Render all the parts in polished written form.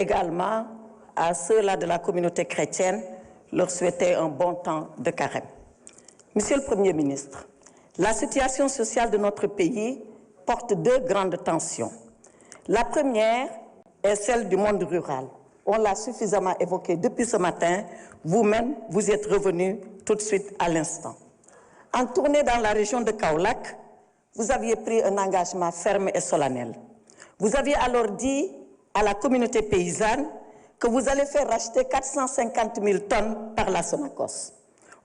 également à ceux-là de la communauté chrétienne, leur souhaiter un bon temps de carême. Monsieur le Premier ministre, la situation sociale de notre pays porte deux grandes tensions. La première est celle du monde rural. On l'a suffisamment évoqué depuis ce matin. Vous-même, vous êtes revenu tout de suite à l'instant. En tournée dans la région de Kaolack, vous aviez pris un engagement ferme et solennel. Vous aviez alors dit à la communauté paysanne que vous allez faire racheter 450 000 tonnes par la Sonacos.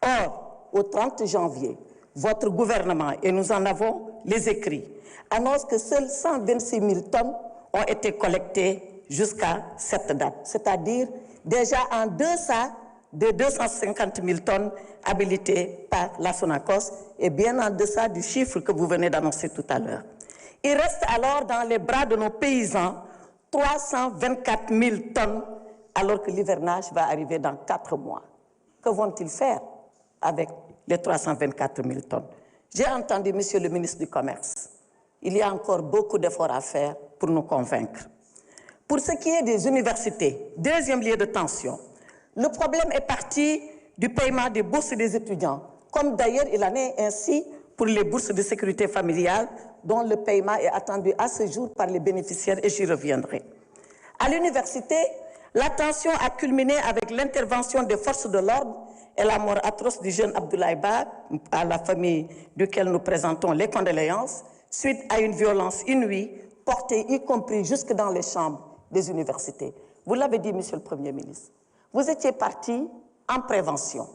Or, au 30 janvier, votre gouvernement, et nous en avons les écrits, annonce que seules 126 000 tonnes ont été collectées jusqu'à cette date, c'est-à-dire déjà en deçà de 250 000 tonnes habilitées par la Sonacos et bien en deçà du chiffre que vous venez d'annoncer tout à l'heure. Il reste alors dans les bras de nos paysans 324 000 tonnes alors que l'hivernage va arriver dans 4 mois. Que vont-ils faire avec les 324 000 tonnes? J'ai entendu, Monsieur le ministre du Commerce, il y a encore beaucoup d'efforts à faire pour nous convaincre. Pour ce qui est des universités, deuxième lieu de tension, le problème est parti du paiement des bourses des étudiants, comme d'ailleurs il en est ainsi pour les bourses de sécurité familiale, dont le paiement est attendu à ce jour par les bénéficiaires, et j'y reviendrai. À l'université, la tension a culminé avec l'intervention des forces de l'ordre et la mort atroce du jeune Abdoulaye Ba, à la famille duquel nous présentons les condoléances, suite à une violence inouïe, portée y compris jusque dans les chambres des universités. Vous l'avez dit, Monsieur le Premier ministre, vous étiez parti en prévention.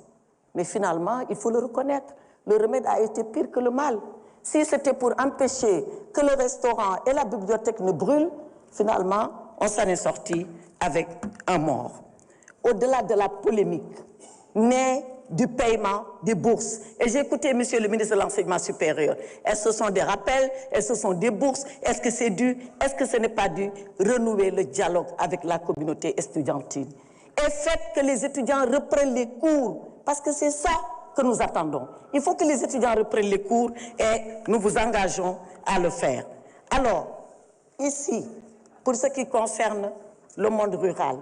Mais finalement, il faut le reconnaître, le remède a été pire que le mal. Si c'était pour empêcher que le restaurant et la bibliothèque ne brûlent, finalement, on s'en est sorti avec un mort. Au-delà de la polémique, née du paiement des bourses. Et j'ai écouté Monsieur le ministre de l'Enseignement supérieur. Est-ce que ce sont des rappels? Est-ce que ce sont des bourses? Est-ce que c'est dû? Est-ce que ce n'est pas dû? Renouer le dialogue avec la communauté estudiantine. Et faites que les étudiants reprennent les cours, parce que c'est ça que nous attendons. Il faut que les étudiants reprennent les cours et nous vous engageons à le faire. Alors, ici, pour ce qui concerne le monde rural,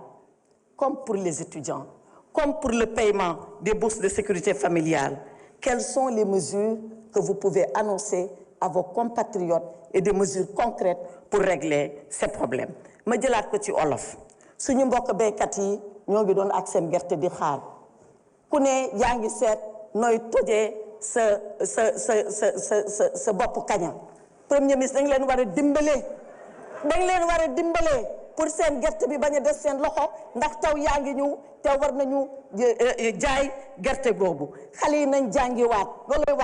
comme pour les étudiants, comme pour le paiement des bourses de sécurité familiale, quelles sont les mesures que vous pouvez annoncer à vos compatriotes et des mesures concrètes pour régler ces problèmes? Ma jëlaat ko ci olof suñu mbokk béykat yi ñoo ngi doon ak seen gerte di xaar ku ne yaa ngi seet nooy tojee sa bopp kaña. Premier ministre dañ leen war a dimbale pour seen gerte bi bañ a des seen loxo ndax taw yaa ngi ñëw te war nañu jaay gerte boobu. Xale yi nañ jàngiwaat loolooy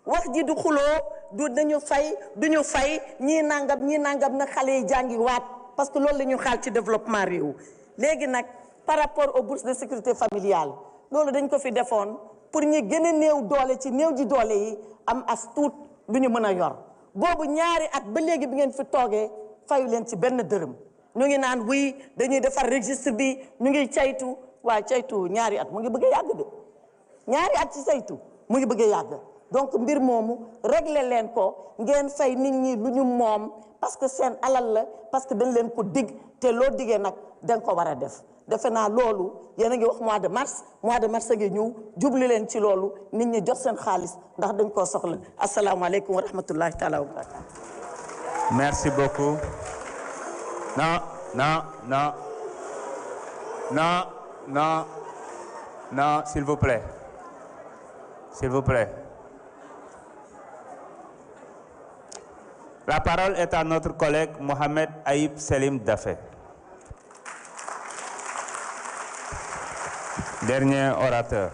wax ji du xuloo du dañu fay duñu fay ñii nangam na xale yi jàngiwaat parce que loolu la ñu xaal ci développement réew. Léegi nag par rapport aux bourses de sécurité familiale loolu dañ ko fi defoon pour ñi gën a néew doole ci néew ji doole yi am as tuut lu ñu mën a yor. Boobu ñaari at ba léegi bi ngeen fi toogee fayu leen ci benn dërëm. Ñu ngi naan oui dañuy defar registre bi ñu ngi caytu waaye caytu ñaari at mu ngi bëgg a yàgg de ñaari at ci saytu mu ngi bëgg a yàgg. Donc mbir moomu régler leen ko ngeen fay nit ñi lu ñu moom parce que seen alal la parce que dañ leen ko dig te loo diggee nag dañ ko war a def. Defe naa loolu yéen a ngi wax mois de mars a ngi ñëw jublu leen ci loolu nit ñi jot seen xaalis ndax dañ koo soxla. Asalaamaaleykum wa rahmatullahi taala wa barakatuh. Merci beaucoup. Non, s'il vous plaît. S'il vous plaît. La parole est à notre collègue Mohamed Aïb Selim Dafé. Dernier orateur.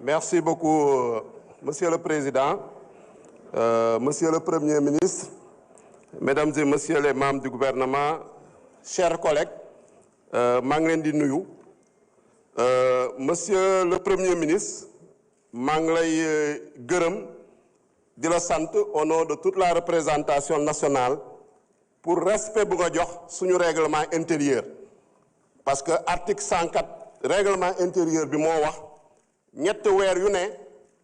Merci beaucoup, Monsieur le Président, Monsieur le Premier ministre, Mesdames et Messieurs les membres du gouvernement, chers collègues, maa ngi leen di nuyu. Monsieur le Premier ministre, maa ngi lay gërëm di la sant au nom de toute la représentation nationale pour respect bu nga jox suñu règlement intérieur. parce que article 104 règlement intérieur bi moo wax ñetti weer yu ne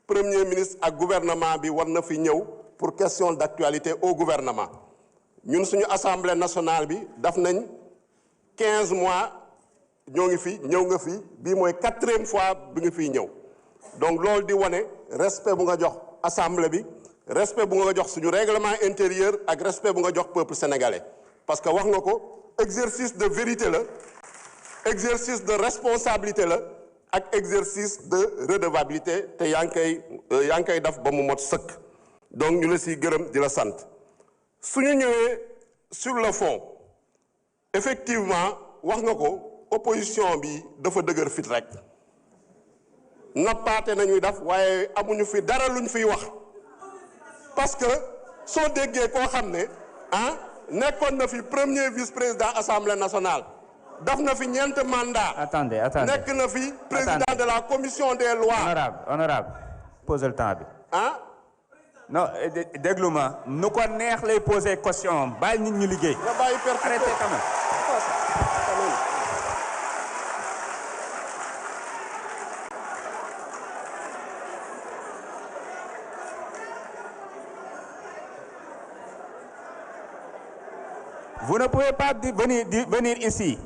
premier ministre ak gouvernement bi war na fi ñëw pour question d'actualité au gouvernement ñun suñu assemblée nationale bi daf nañ 15 mois ñoo ngi fi ñëw nga fi bii mooy 4e fois bi nga fiy ñëw donc loolu di wane respect bu nga jox assemblée bi respect bu nga jox suñu règlement intérieur ak respect bu nga jox peuple sénégalais parce que wax nga ko exercice de vérité la exercice de responsabilité la ak exercice de redevabilité te yaa ngi koy def ba mu mot sëkk donc ñu la siy gërëm di la sant suñu ñëwee sur le fond effectivement wax nga ko opposition bi dafa dëgër fit rek nappaate nañuy def waaye amuñu fi dara luñ fiy wax parce que soo déggee koo xam ne nekkoon na fi premier vice-président assemblée nationale daf na fi ñeent mandat. Attendez. nekk na fi président de la commission des lois. Honorable posez le temps bi. non déglu ma nu ko neex lay poser question bàyyi nit ñi liggéey. nga bàyyi arrêtez quand même. Vous ne pouvez pas venir ici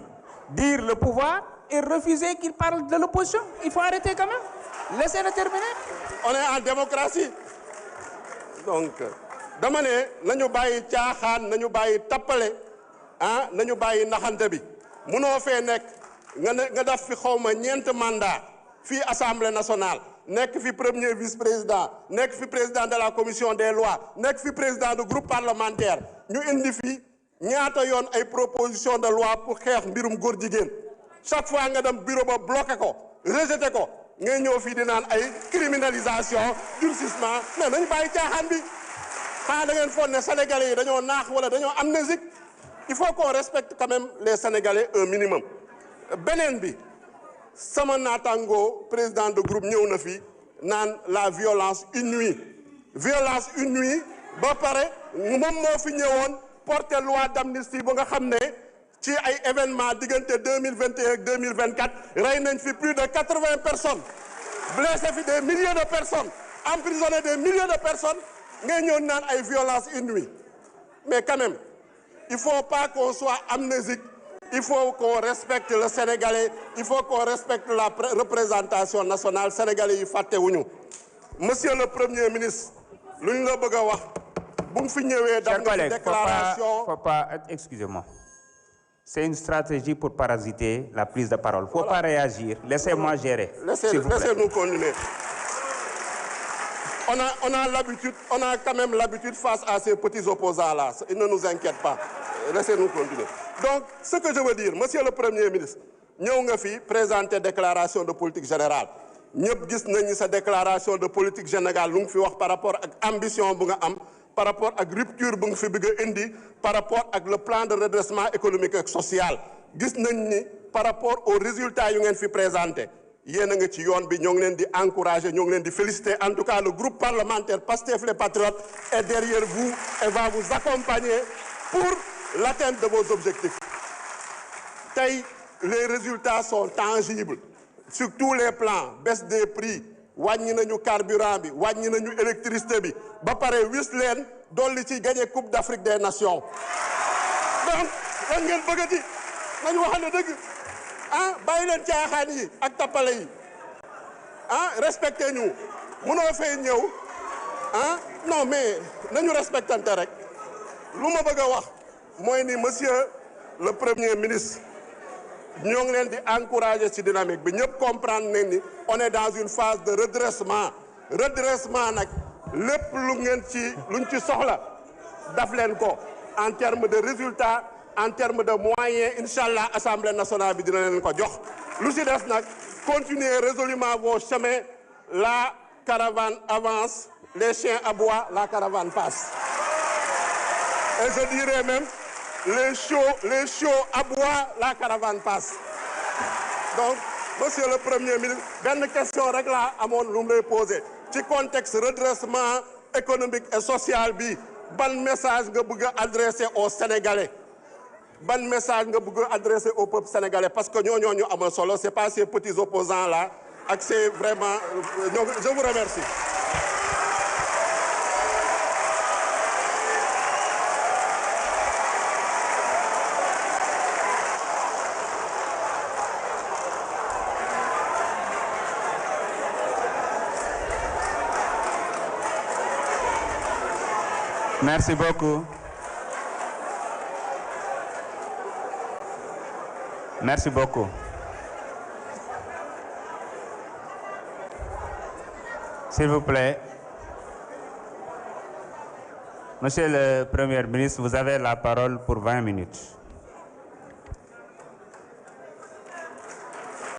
dire le pouvoir et refuser qu'il parle de l'opposition. Il faut arrêter quand même. Laissez-le terminer. On est en démocratie. Donc dama ne nañu bàyyi caaxaan nañu bàyyi tappale nañu bàyyi naxante bi munoo fee nekk nga def fi xawma ñeent mandat fii assemblée nationale nekk fi premier vice-président nekk fi président de la commission des lois nekk fi président du groupe parlementaire ñu indi fi ñaata yoon ay proposition de loi pour xeex mbirum góor jigéen chaque fois nga dem bureau ba bloqué ko rejeté ko ngay ñëw fii di naan ay criminalisation durcissement mais nañu bàyyi caaxaan bi xanaa da ngeen foog ne sénégalais yi dañoo naax wala dañoo amnésique il faut qu'on respecte quand même les sénégalais un minimum beneen bi sama naataango président de groupe ñëw na fi naan la violence inouïe ba pare moom moo fi ñëwoon porter loi d'amnistie ba nga xam ne ci ay événements diggante 2021 ak 2024 rey nañ fi plus de 80 personnes blessé fi des milliers de personnes emprisonné des milliers de personnes ngay ñëw naan ay violence inouïe mais quand même il faut pas qu'on soit amnésique il faut qu'on respecte le Sénégalais il faut qu'on respecte la représentation nationale sénégalais yi fàttewuñu monsieur le premier ministre lu ñu la bëgg a wax bu mu fi ñëwee daf na déclaration faut pas excusez-moi c'est une stratégie pour parasiter la prise de parole faut pas réagir laissez-moi gérer laissez-nous continuer on a quand même l'habitude face à ces petits opposants là ils ne nous inquiètent pas laissez-nous continuer donc ce que je veux dire monsieur le premier ministre ñëw nga fi présenter déclaration de politique générale ñëpp gis nañu sa déclaration de politique générale lu nga fi wax par rapport ak ambition bu nga am par rapport ak rupture bu nga fi bëgg a indi par rapport ak le plan de redressement économique et social gis nañ ni par rapport aux résultats yu ngeen fi présenté yéen a nga ci yoon bi ñoo ngi leen di encourager ñoo ngi leen di féliciter en tout cas le groupe parlementaire Pastef les Patriotes est derrière vous et va vous accompagner pour l'atteinte de vos objectifs tey les résultats sont tangibles sur tous les plans baisse des prix wàññi nañu carburant bi wàññi nañu électricité bi ba pare wis leen dolli ci gagné Coupe d'Afrique des Nations donc lan ngeen bëggati nañu waxane dëgg bàyyi leen caaxaan yi ak tappale yi respecté ñu munoo fay ñëw non mais nañu respectante rek lu ma bëgg a wax mooy ni monsieur le premier ministre ñoo ngi leen di encourager ci dynamique bi ñëpp comprendre nañ ni on est dans une phase de redressement nag lépp luñ ci soxla daf leen ko en termes de résultats en termes de moyens incha allah assemblée nationale bi dina leen ko jox lu ci des nag continuez résolument vos chemins la caravane avance les chiens aboient la caravane passe et je dirais même les chiots aboient la caravane passe donc monsieur le premier ministre benn question rek laa amoon lu mu lay poser ci contexte redressement économique et social bi ban message nga bëgg a adresser aux Sénégalais ban message nga bëgg adresser au peuple sénégalais parce que ñoo ñu amal solo c'est pas ces petits opposants là ak c'est vraiment je vous remercie. Merci beaucoup. Merci beaucoup. S'il vous plaît. Monsieur le Premier ministre, vous avez la parole pour 20 minutes.